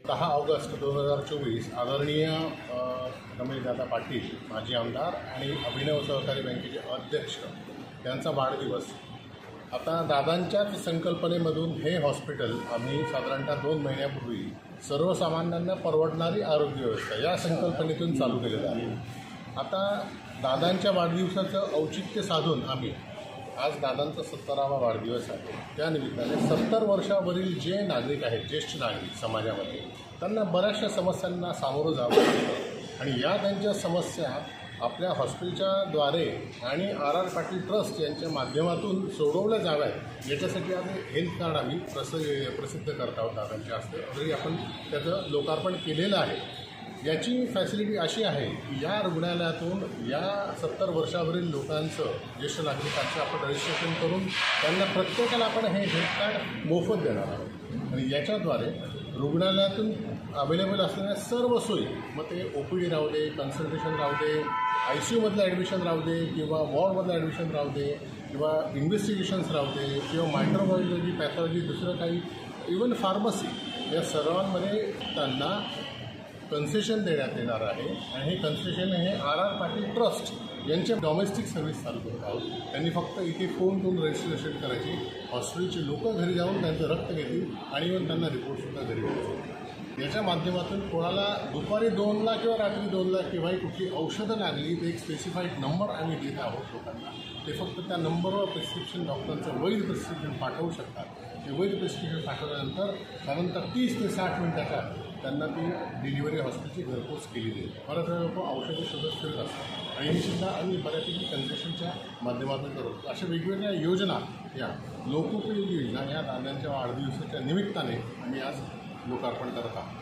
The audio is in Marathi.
10 ऑगस्ट 2024 आदरणीय रमेशदादा पाटील माजी आमदार आणि अभिनव सहकारी बँकेचे अध्यक्ष यांचा वाढदिवस। आता दादांच्याच संकल्पनेमधून हे हॉस्पिटल आम्ही साधारणतः 2 महिन्यापूर्वी सर्वसामान्यांना परवडणारी आरोग्य व्यवस्था या संकल्पनेतून चालू केलेलं आहे। आता दादांच्या वाढदिवसाचं औचित्य साधून आम्ही आज दादांचा 70वा वाढदिवस आहे, त्यानिमित्ताने 70 वर्षावरील जे नागरिक आहेत, ज्येष्ठ नागरिक समाजामध्ये, त्यांना बऱ्याचशा समस्यांना सामोरं जावं लागतं आणि या त्यांच्या समस्या आपल्या हॉस्पिटलच्या द्वारे आणि आर पाटील ट्रस्ट यांच्या माध्यमातून सोडवल्या जाव्यात याच्यासाठी आम्ही हेल्थ कार्ड आम्ही प्रसिद्ध करत आहोत दादांच्या हस्ते। ऑलरेडी आपण त्याचं लोकार्पण केलेलं आहे। याची फॅसिलिटी अशी आहे की या रुग्णालयातून या 70 वर्षावरील लोकांचं, ज्येष्ठ नागरिकांचं आपण रजिस्ट्रेशन करून त्यांना प्रत्येकाला आपण हे हेल्थ कार्ड मोफत देणार आहोत आणि याच्याद्वारे रुग्णालयातून अवेलेबल असलेल्या सर्व सोयी, मग ते OPD राहू दे, कन्सल्टेशन राहू दे, ICUमधलं ॲडमिशन राहू दे किंवा वॉर्डमधलं ॲडमिशन राहू दे किंवा इन्व्हेस्टिगेशन्स राहू दे किंवा मायक्रोबायोलॉजी, पॅथॉलॉजी, दुसरं काही, इवन फार्मसी, या सर्वांमध्ये त्यांना कन्सेशन देण्यात येणार आहे आणि हे कन्सेशन हे आर पाटील ट्रस्ट यांच्या डॉमेस्टिक सर्व्हिस चालू करत आहोत। त्यांनी फक्त इथे फोन करून रजिस्ट्रेशन करायची, हॉस्पिटलचे लोक घरी जाऊन त्यांचं रक्त घेतील आणि इव्हन त्यांना रिपोर्टसुद्धा घरी द्यायचे। याच्या माध्यमातून कोणाला दुपारी 2ला किंवा रात्री 2ला केव्हाही कुठली औषधं लागली तर एक स्पेसिफाईड नंबर आम्ही देत आहोत लोकांना। ते फक्त त्या नंबरवर प्रिस्क्रिप्शन, डॉक्टरचं वैध प्रिस्क्रिप्शन पाठवू शकतात। ते वैध प्रिस्क्रिप्शन पाठवल्यानंतर साधारणतः 30 ते 60 मिनिटाच्या त्यांना ती डिलिव्हरी हॉस्पिटलची घरपोच केली जाईल। बऱ्याच वेळा लोक औषधे शोधत फिरत असतात आणि ही सुद्धा आम्ही बऱ्यापैकी कन्सेशनच्या माध्यमातून करतो। अशा वेगवेगळ्या योजना, या लोकोपयोगी योजना या दादांच्या वाढदिवसाच्या निमित्ताने आम्ही आज लोकार्पण करत आहोत।